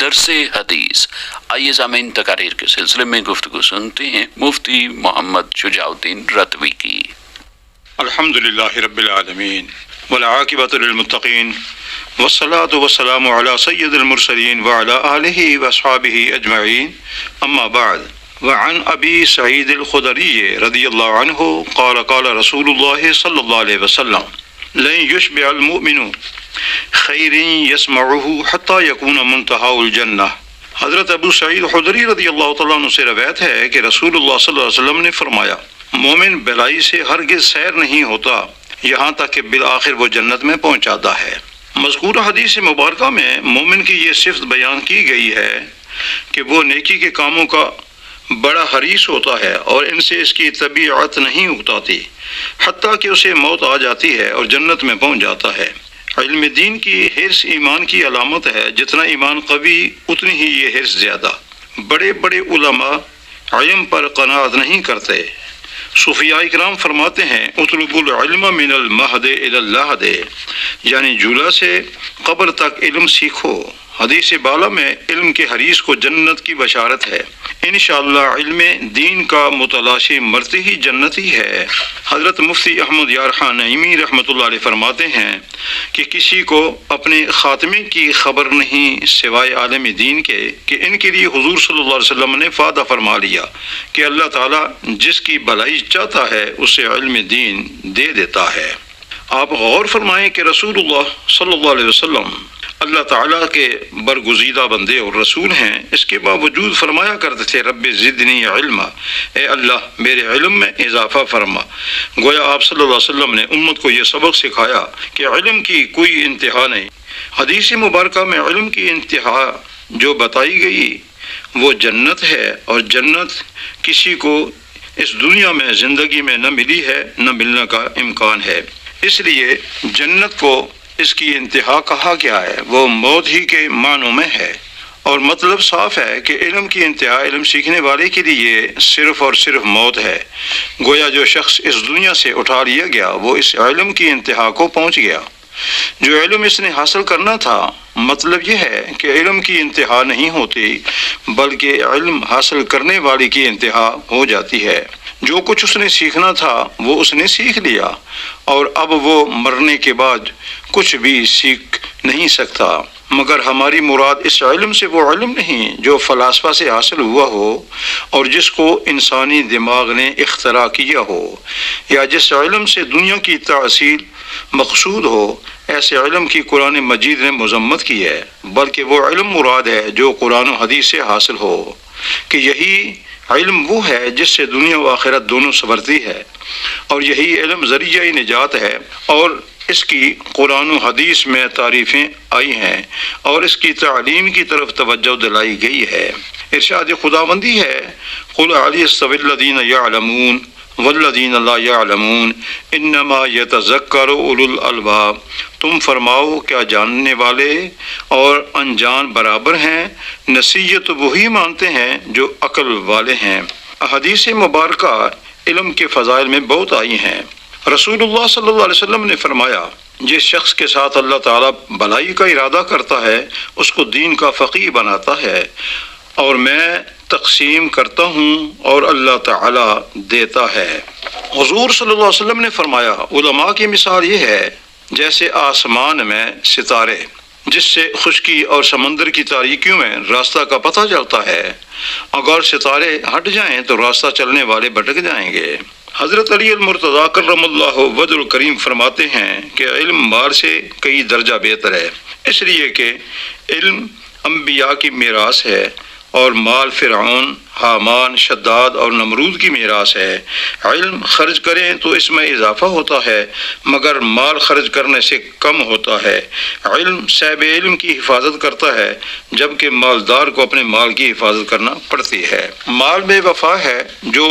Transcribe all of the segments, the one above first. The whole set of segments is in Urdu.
درس حدیث۔ آئیے سامعین، تقاریر کے سلسلے میں گفتگو سنتے ہیں مفتی محمد شجاع الدین رتوی کی۔ الحمدللہ رب العالمین والعاقبۃ للمتقین والصلاة والسلام علی سید المرسلین وعلی آلہ واصحابہ اجمعین، اما بعد۔ وعن ابی سعید الخدری رضی اللہ عنہ قال قال رسول اللہ صلی اللہ علیہ وسلم لن یشبع المؤمن خیر یسمعہ حتی یکون منتہا الجنہ۔ حضرت ابو سعید خدری رضی اللہ تعالیٰ عنہ سے روایت ہے کہ رسول اللہ صلی اللہ علیہ وسلم نے فرمایا، مومن بلائی سے ہرگز سیر نہیں ہوتا یہاں تک کہ بالآخر وہ جنت میں پہنچاتا ہے۔ مذکورہ حدیث مبارکہ میں مومن کی یہ صفت بیان کی گئی ہے کہ وہ نیکی کے کاموں کا بڑا حریص ہوتا ہے اور ان سے اس کی طبیعت نہیں اکتاتی حتیٰ کہ اسے موت آ جاتی ہے اور جنت میں پہنچ جاتا ہے۔ علم دین کی حرص ایمان کی علامت ہے، جتنا ایمان قوی اتنی ہی یہ حرص زیادہ۔ بڑے بڑے علماء علم پر قناعت نہیں کرتے۔ صوفیاء کرام فرماتے ہیں اطلب العلم من المہد الی اللحد، یعنی جولا سے قبر تک علم سیکھو۔ حدیث بالا میں علم کے حریص کو جنت کی بشارت ہے۔ انشاءاللہ علم دین کا متلاشی مرتے ہی جنتی ہے۔ حضرت مفتی احمد یار خان نعیمی رحمۃ اللہ علیہ فرماتے ہیں کہ کسی کو اپنے خاتمے کی خبر نہیں سوائے عالم دین کے، کہ ان کے لیے حضور صلی اللہ علیہ وسلم نے وعدہ فرما لیا کہ اللہ تعالیٰ جس کی بھلائی چاہتا ہے اسے علم دین دے دیتا ہے۔ آپ غور فرمائیں کہ رسول اللہ صلی اللہ علیہ وسلم اللہ تعالیٰ کے برگزیدہ بندے اور رسول ہیں، اس کے باوجود فرمایا کرتے تھے رب زدنی علما، اے اللہ میرے علم میں اضافہ فرما۔ گویا آپ صلی اللہ علیہ وسلم نے امت کو یہ سبق سکھایا کہ علم کی کوئی انتہا نہیں۔ حدیث مبارکہ میں علم کی انتہا جو بتائی گئی وہ جنت ہے، اور جنت کسی کو اس دنیا میں زندگی میں نہ ملی ہے نہ ملنے کا امکان ہے۔ اس لیے جنت کو اس کی انتہا کہا گیا ہے، وہ موت ہی کے معنوں میں ہے، اور مطلب صاف ہے کہ علم کی انتہا علم سیکھنے والے کے لیے صرف اور صرف موت ہے۔ گویا جو شخص اس دنیا سے اٹھا لیا گیا وہ اس علم کی انتہا کو پہنچ گیا جو علم اس نے حاصل کرنا تھا۔ مطلب یہ ہے کہ علم کی انتہا نہیں ہوتی بلکہ علم حاصل کرنے والے کی انتہا ہو جاتی ہے۔ جو کچھ اس نے سیکھنا تھا وہ اس نے سیکھ لیا، اور اب وہ مرنے کے بعد کچھ بھی سیکھ نہیں سکتا، مگر ہماری مراد اس علم سے وہ علم نہیں جو فلاسفہ سے حاصل ہوا ہو اور جس کو انسانی دماغ نے اختراع کیا ہو، یا جس علم سے دنیا کی تحصیل مقصود ہو۔ ایسے علم کی قرآن مجید نے مذمت کی ہے، بلکہ وہ علم مراد ہے جو قرآن و حدیث سے حاصل ہو، کہ یہی علم وہ ہے جس سے دنیا و آخرت دونوں سنورتی ہے، اور یہی علم ذریعہ نجات ہے، اور اس کی قرآن و حدیث میں تعریفیں آئی ہیں اور اس کی تعلیم کی طرف توجہ دلائی گئی ہے۔ ارشاد خداوندی ہے قل هل يستوي الذين يعلمون والذین لا یعلمون انما یتذکر اولو الالباب، تم فرماؤ کیا جاننے والے اور انجان برابر ہیں؟ نصیحت وہی مانتے ہیں جو عقل والے ہیں۔ احادیث مبارکہ علم کے فضائل میں بہت آئی ہیں۔ رسول اللہ صلی اللہ علیہ وسلم نے فرمایا جس شخص کے ساتھ اللہ تعالیٰ بھلائی کا ارادہ کرتا ہے اس کو دین کا فقیہ بناتا ہے، اور میں تقسیم کرتا ہوں اور اللہ تعالیٰ دیتا ہے۔ حضور صلی اللہ علیہ وسلم نے فرمایا علماء کی مثال یہ ہے جیسے آسمان میں ستارے، جس سے خشکی اور سمندر کی تاریکیوں میں راستہ کا پتہ چلتا ہے۔ اگر ستارے ہٹ جائیں تو راستہ چلنے والے بھٹک جائیں گے۔ حضرت علی المرتضیٰ کرم اللہ وجہ الکریم فرماتے ہیں کہ علم مال سے کئی درجہ بہتر ہے، اس لیے کہ علم انبیاء کی میراث ہے اور مال فرعون، حامان، شداد اور نمرود کی میراث ہے۔ علم خرچ کریں تو اس میں اضافہ ہوتا ہے، مگر مال خرچ کرنے سے کم ہوتا ہے۔ علم صاحب علم کی حفاظت کرتا ہے، جبکہ مالدار کو اپنے مال کی حفاظت کرنا پڑتی ہے۔ مال بے وفا ہے جو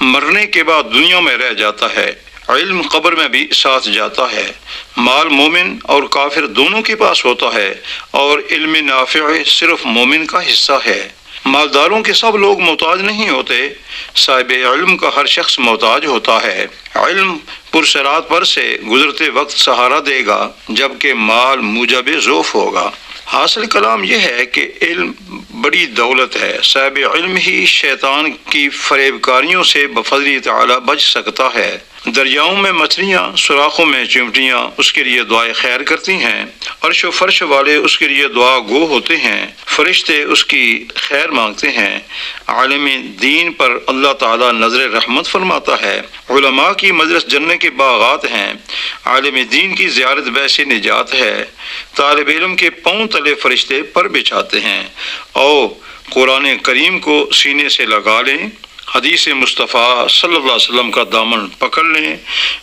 مرنے کے بعد دنیا میں رہ جاتا ہے، علم قبر میں بھی ساتھ جاتا ہے۔ مال مومن اور کافر دونوں کے پاس ہوتا ہے، اور علم نافع صرف مومن کا حصہ ہے۔ مالداروں کے سب لوگ محتاج نہیں ہوتے، صاحب علم کا ہر شخص محتاج ہوتا ہے۔ علم پرصراط پر سے گزرتے وقت سہارا دے گا، جبکہ مال موجب ضعف ہوگا۔ حاصل کلام یہ ہے کہ علم بڑی دولت ہے، صاحب علم ہی شیطان کی فریب کاریوں سے بفضل تعالی بچ سکتا ہے۔ دریاؤں میں مچھلیاں، سوراخوں میں چیونٹیاں اس کے لیے دعائے خیر کرتی ہیں، عرش و فرش والے اس کے لیے دعا گو ہوتے ہیں، فرشتے اس کی خیر مانگتے ہیں، عالم دین پر اللہ تعالی نظر رحمت فرماتا ہے، علماء کی مجلس جنت کے باغات ہیں، عالم دین کی زیارت باعث نجات ہے، طالب علم کے پاؤں تلے فرشتے پر بچھاتے ہیں۔ اور قرآن کریم کو سینے سے لگا لیں، حدیث مصطفیٰ صلی اللہ علیہ وسلم کا دامن پکڑ لیں،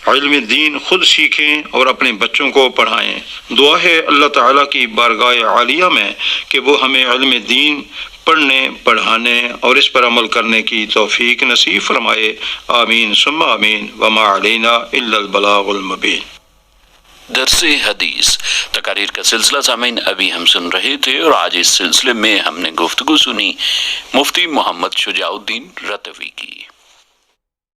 علم دین خود سیکھیں اور اپنے بچوں کو پڑھائیں۔ دعا ہے اللہ تعالیٰ کی بارگاہ عالیہ میں کہ وہ ہمیں علم دین پڑھنے، پڑھانے اور اس پر عمل کرنے کی توفیق نصیب فرمائے، آمین ثم آمین، وما علینا الا البلاغ المبین۔ درس حدیث تقاریر کا سلسلہ سامعین ابھی ہم سن رہے تھے، اور آج اس سلسلے میں ہم نے گفتگو سنی مفتی محمد شجاع الدین رتوی کی۔